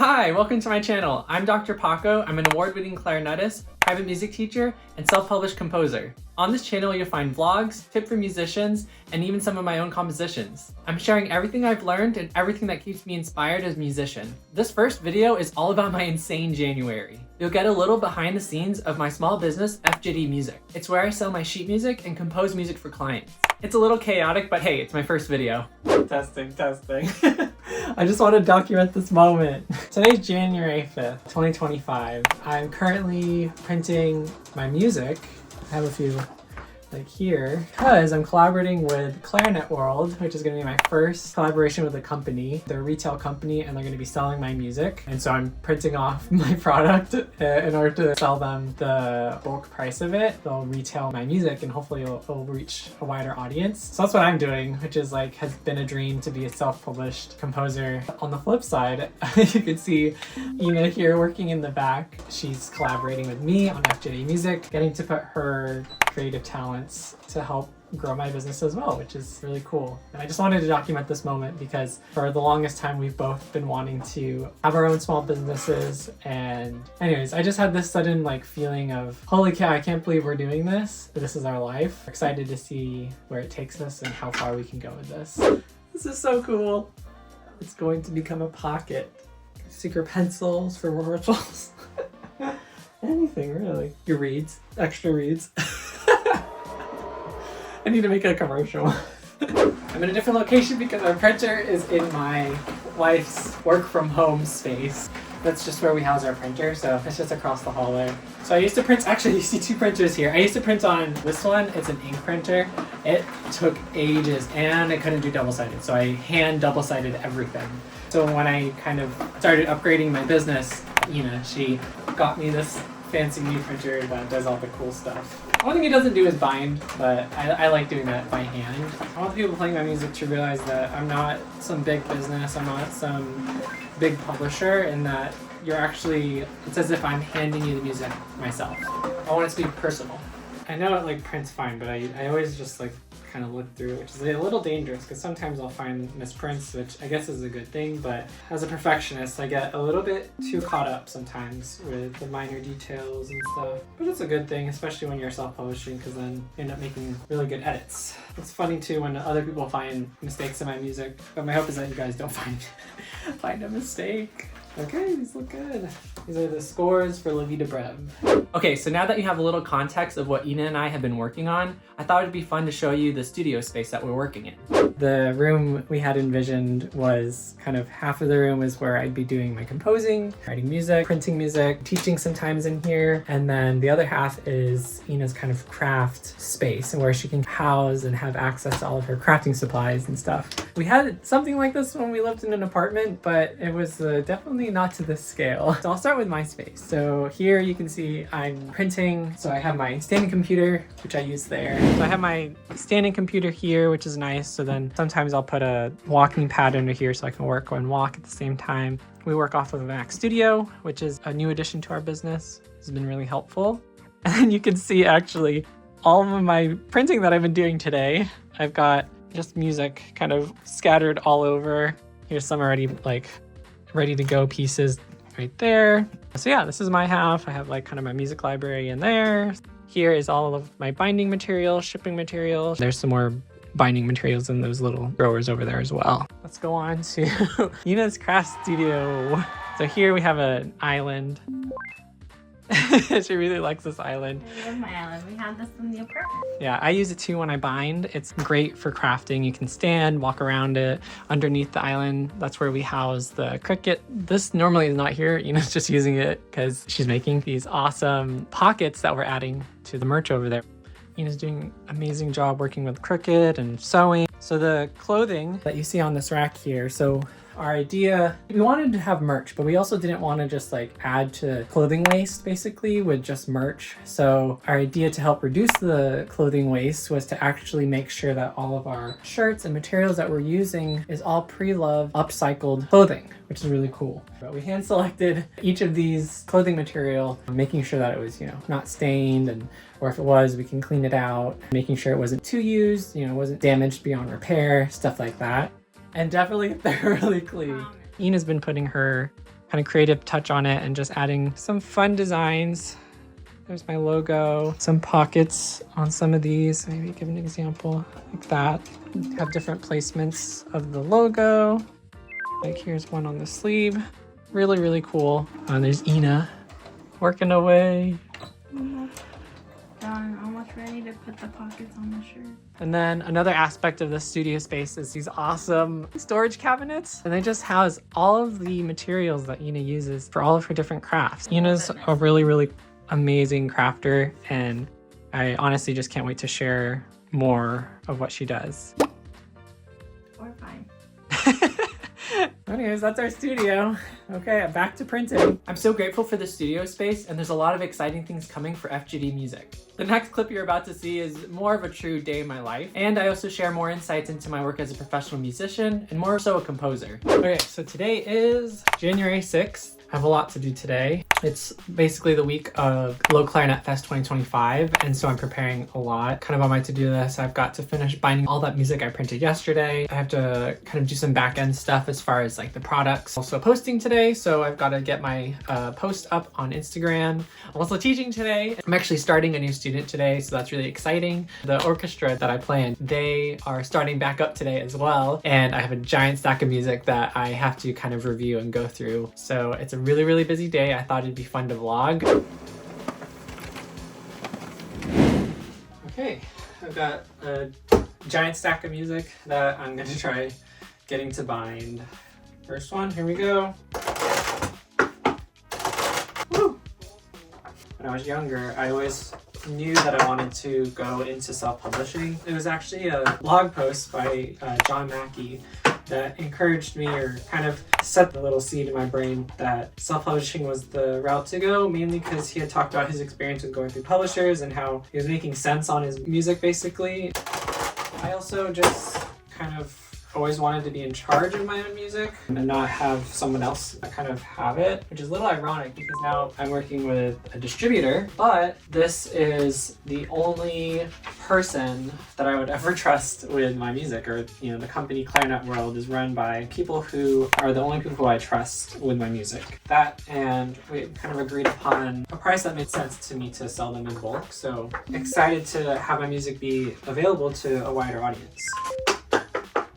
Hi, welcome to my channel. I'm Dr. Paco. I'm an award-winning clarinetist, private music teacher, and self-published composer. On this channel, you'll find vlogs, tips for musicians, and even some of my own compositions. I'm sharing everything I've learned and everything that keeps me inspired as a musician. This first video is all about my insane January. You'll get a little behind the scenes of my small business, FJD Music. It's where I sell my sheet music and compose music for clients. It's a little chaotic, but hey, it's my first video. Testing. I just want to document this moment. Today's January 5th, 2025. I'm currently printing my music. I have a few like here because I'm collaborating with Clarinet World, which is going to be my first collaboration with a company. They're a retail company and they're going to be selling my music. And so I'm printing off my product in order to sell them the bulk price of it. They'll retail my music and hopefully it'll reach a wider audience. So that's what I'm doing, which is like has been a dream to be a self-published composer. On the flip side, you can see Ina here working in the back. She's collaborating with me on FJD Music, getting to put her creative talents to help grow my business as well, which is really cool. And I just wanted to document this moment because for the longest time we've both been wanting to have our own small businesses. And anyways, I just had this sudden like feeling of holy cow, I can't believe we're doing this. This is our life. Excited to see where it takes us and how far we can go with this. This is so cool. It's going to become a pocket. Sticker pencils for rehearsals. Anything really. Your reeds, extra reeds. I need to make a commercial. I'm in a different location because our printer is in my wife's work from home space. That's just where we house our printer, so it's just across the hallway. So I used to print, actually you see two printers here. I used to print on this one, it's an ink printer. It took ages and I couldn't do double-sided, so I hand double-sided everything. So when I kind of started upgrading my business, she got me this fancy new printer that does all the cool stuff. One thing it doesn't do is bind, but I like doing that by hand. I want the people playing my music to realize that I'm not some big business, I'm not some big publisher, and that you're actually, it's as if I'm handing you the music myself. I want it to be personal. I know it like prints fine, but I always just like kind of look through, which is a little dangerous because sometimes I'll find misprints, which I guess is a good thing, but as a perfectionist, I get a little bit too caught up sometimes with the minor details and stuff. But it's a good thing, especially when you're self-publishing, because then you end up making really good edits. It's funny too when other people find mistakes in my music, but my hope is that you guys don't find a mistake. Okay, these look good. These are the scores for La Vie de Breve. Okay, so now that you have a little context of what Ina and I have been working on, I thought it'd be fun to show you the studio space that we're working in. The room we had envisioned was kind of half of the room is where I'd be doing my composing, writing music, printing music, teaching sometimes in here, and then the other half is Ina's kind of craft space and where she can house and have access to all of her crafting supplies and stuff. We had something like this when we lived in an apartment, but it was definitely not to this scale. So I'll start with my space. So here you can see I'm printing. So I have my standing computer, which I use there. So I have my standing computer here, which is nice. So then sometimes I'll put a walking pad under here so I can work and walk at the same time. We work off of a Mac Studio, which is a new addition to our business. It's been really helpful. And then you can see actually all of my printing that I've been doing today. I've got just music kind of scattered all over. Here's some already like ready to go pieces right there. So yeah, this is my half. I have like kind of my music library in there. Here is all of my binding material, shipping material. There's some more binding materials in those little drawers over there as well. Let's go on to Ina's craft studio. So here we have an island. She really likes this island. I love my island. We have this in the apartment. Yeah, I use it too when I bind. It's great for crafting. You can stand, walk around it. Underneath the island, that's where we house the Cricut. This normally is not here. Ina's just using it because she's making these awesome pockets that we're adding to the merch over there. Ina's doing an amazing job working with Cricut and sewing. So the clothing that you see on this rack here, so our idea, we wanted to have merch, but we also didn't want to just like add to clothing waste basically with just merch. So our idea to help reduce the clothing waste was to actually make sure that all of our shirts and materials that we're using is all pre-loved, upcycled clothing, which is really cool. But we hand selected each of these clothing material, making sure that it was, not stained, and or if it was, we can clean it out, making sure it wasn't too used, it wasn't damaged beyond repair, stuff like that. And definitely they're really clean. Ina's been putting her kind of creative touch on it and just adding some fun designs. There's my logo, some pockets on some of these. Maybe give an example like that. Have different placements of the logo. Like here's one on the sleeve. Really, really cool. There's Ina working away. Done. Almost ready to put the pockets on the shirt. And then another aspect of the studio space is these awesome storage cabinets. And they just house all of the materials that Ina uses for all of her different crafts. Ina's a really, really amazing crafter, and I honestly just can't wait to share more of what she does. Or fine. Anyways, that's our studio. Okay, back to printing. I'm so grateful for the studio space, and there's a lot of exciting things coming for FGD Music. The next clip you're about to see is more of a true day in my life, and I also share more insights into my work as a professional musician, and more so a composer. Okay, so today is January 6th. I have a lot to do today. It's basically the week of Low ClarinetFest 2025, and so I'm preparing a lot. Kind of on my to-do list, I've got to finish binding all that music I printed yesterday. I have to kind of do some back-end stuff as far as like the products. Also posting today, so I've got to get my post up on Instagram. I'm also teaching today. I'm actually starting a new student today, so that's really exciting. The orchestra that I play in, they are starting back up today as well, and I have a giant stack of music that I have to kind of review and go through. So it's a really, really busy day. I thought it'd be fun to vlog. Okay, I've got a giant stack of music that I'm going to try getting to bind. First one, here we go. Woo! When I was younger, I always knew that I wanted to go into self-publishing. It was actually a blog post by John Mackey that encouraged me, or kind of set the little seed in my brain that self-publishing was the route to go, mainly because he had talked about his experience with going through publishers and how he was making sense on his music basically. I also just kind of always wanted to be in charge of my own music and not have someone else kind of have it, which is a little ironic because now I'm working with a distributor, but this is the only person that I would ever trust with my music, or the company Clarinet World is run by people who are the only people who I trust with my music. That, and we kind of agreed upon a price that made sense to me to sell them in bulk, so excited to have my music be available to a wider audience.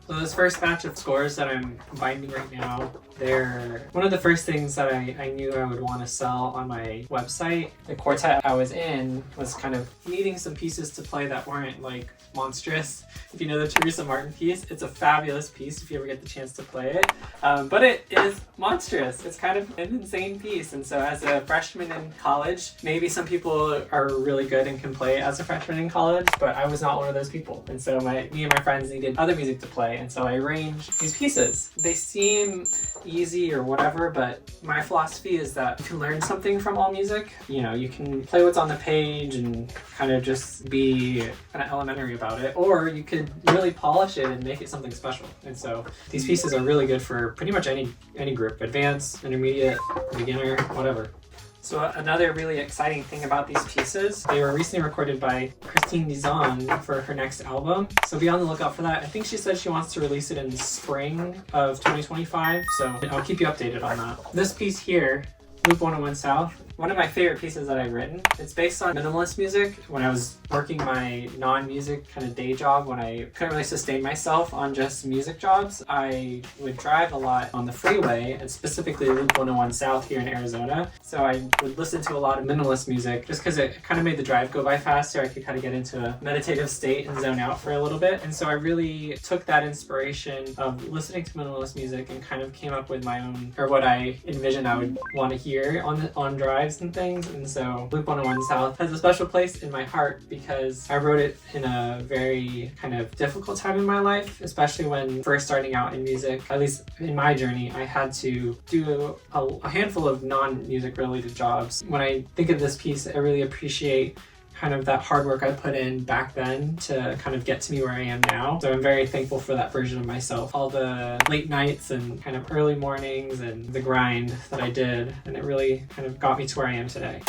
So this first batch of scores that I'm binding right now, they're one of the first things that I knew I would want to sell on my website. The quartet I was in was kind of needing some pieces to play that weren't like monstrous. If you know the Teresa Martin piece, it's a fabulous piece if you ever get the chance to play it. But it is monstrous. It's kind of an insane piece. And so as a freshman in college, maybe some people are really good and can play as a freshman in college, but I was not one of those people. And so me and my friends needed other music to play. And so I arranged these pieces. They seem easy or whatever, but my philosophy is that you can learn something from all music. You can play what's on the page and kind of just be kind of elementary about it, or you could really polish it and make it something special. And so these pieces are really good for pretty much any group, advanced, intermediate, beginner, whatever. So another really exciting thing about these pieces, they were recently recorded by Christine Dizon for her next album. So be on the lookout for that. I think she said she wants to release it in spring of 2025. So I'll keep you updated on that. This piece here, Loop 101 South, one of my favorite pieces that I've written. It's based on minimalist music. When I was working my non-music kind of day job, when I couldn't really sustain myself on just music jobs, I would drive a lot on the freeway, and specifically Loop 101 South here in Arizona. So I would listen to a lot of minimalist music just because it kind of made the drive go by faster. I could kind of get into a meditative state and zone out for a little bit. And so I really took that inspiration of listening to minimalist music and kind of came up with my own, or what I envisioned I would want to hear on drives and things. And so Loop 101 South has a special place in my heart because I wrote it in a very kind of difficult time in my life, especially when first starting out in music. At least in my journey, I had to do a handful of non-music related jobs. When I think of this piece, I really appreciate kind of that hard work I put in back then to kind of get to me where I am now. So I'm very thankful for that version of myself. All the late nights and kind of early mornings and the grind that I did, and it really kind of got me to where I am today.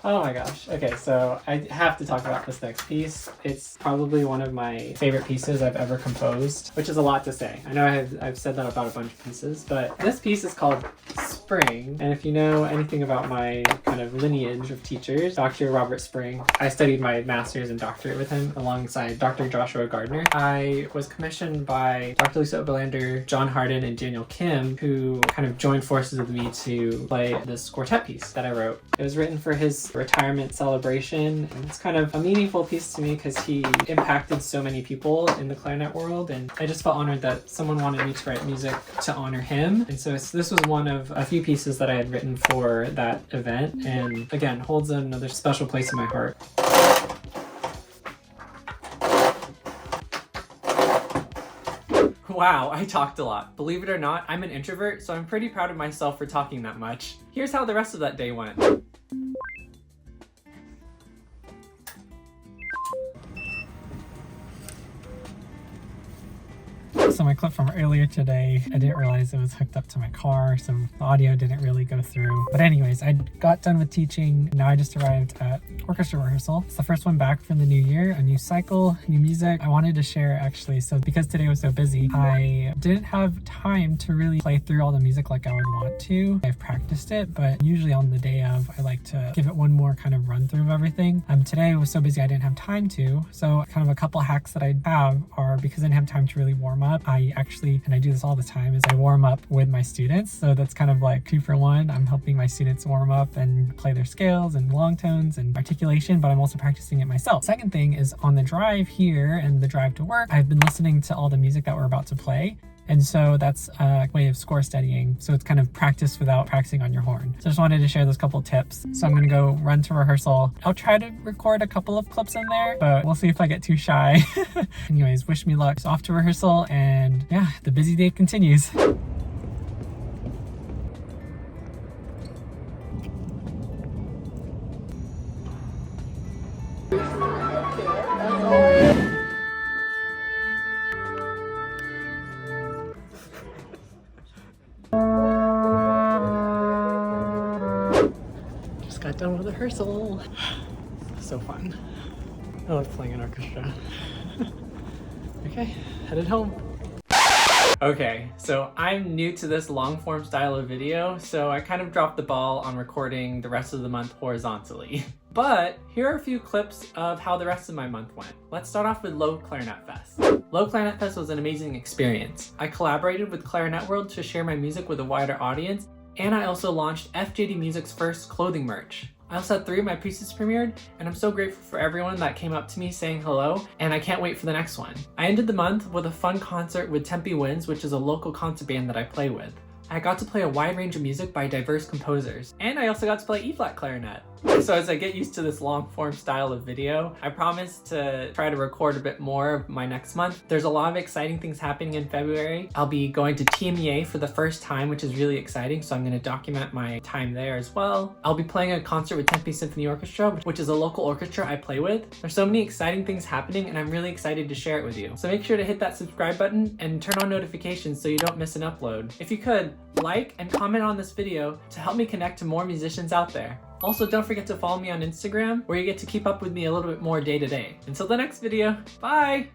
Oh my gosh. Okay, so I have to talk about this next piece. It's probably one of my favorite pieces I've ever composed, which is a lot to say. I know I've said that about a bunch of pieces, but this piece is called Spring. And if you know anything about my kind of lineage of teachers, Dr. Robert Spring, I studied my master's and doctorate with him alongside Dr. Joshua Gardner. I was commissioned by Dr. Lisa Oberlander, John Harden, and Daniel Kim, who kind of joined forces with me to play this quartet piece that I wrote. It was written for his retirement celebration, and it's kind of a meaningful piece to me because he impacted so many people in the clarinet world, and I just felt honored that someone wanted me to write music to honor him. And so this was one of a few pieces that I had written for that event, and again holds another special place in my heart. Wow, I talked a lot. Believe it or not, I'm an introvert, so I'm pretty proud of myself for talking that much. Here's how the rest of that day went. So my clip from earlier today, I didn't realize it was hooked up to my car, so the audio didn't really go through. But anyways, I got done with teaching. Now I just arrived at orchestra rehearsal. It's the first one back from the new year, a new cycle, new music. I wanted to share actually, so because today was so busy, I didn't have time to really play through all the music like I would want to. I've practiced it, but usually on the day of, I like to give it one more kind of run through of everything. Today was so busy I didn't have time to, so kind of a couple hacks that I have are because I didn't have time to really warm up. I actually, and I do this all the time, is I warm up with my students. So that's kind of like 2 for 1. I'm helping my students warm up and play their scales and long tones and articulation, but I'm also practicing it myself. Second thing is on the drive here and the drive to work, I've been listening to all the music that we're about to play. And so that's a way of score studying. So it's kind of practice without practicing on your horn. So I just wanted to share those couple tips. So I'm gonna go run to rehearsal. I'll try to record a couple of clips in there, but we'll see if I get too shy. Anyways, wish me luck. It's off to rehearsal, and yeah, the busy day continues. Just got done with rehearsal. So fun. I love playing in orchestra. Okay, headed home. Okay, so I'm new to this long form style of video, so I kind of dropped the ball on recording the rest of the month horizontally. But here are a few clips of how the rest of my month went. Let's start off with Low ClarinetFest. Low ClarinetFest was an amazing experience. I collaborated with Clarinet World to share my music with a wider audience, and I also launched FJD Music's first clothing merch. I also had 3 of my pieces premiered, and I'm so grateful for everyone that came up to me saying hello, and I can't wait for the next one. I ended the month with a fun concert with Tempe Winds, which is a local concert band that I play with. I got to play a wide range of music by diverse composers, and I also got to play E-flat clarinet. So as I get used to this long form style of video, I promise to try to record a bit more of my next month. There's a lot of exciting things happening in February. I'll be going to TMEA for the first time, which is really exciting, so I'm going to document my time there as well. I'll be playing a concert with Tempe Symphony Orchestra, which is a local orchestra I play with. There's so many exciting things happening, and I'm really excited to share it with you. So make sure to hit that subscribe button and turn on notifications so you don't miss an upload. If you could, like and comment on this video to help me connect to more musicians out there. Also, don't forget to follow me on Instagram, where you get to keep up with me a little bit more day to day. Until the next video, bye!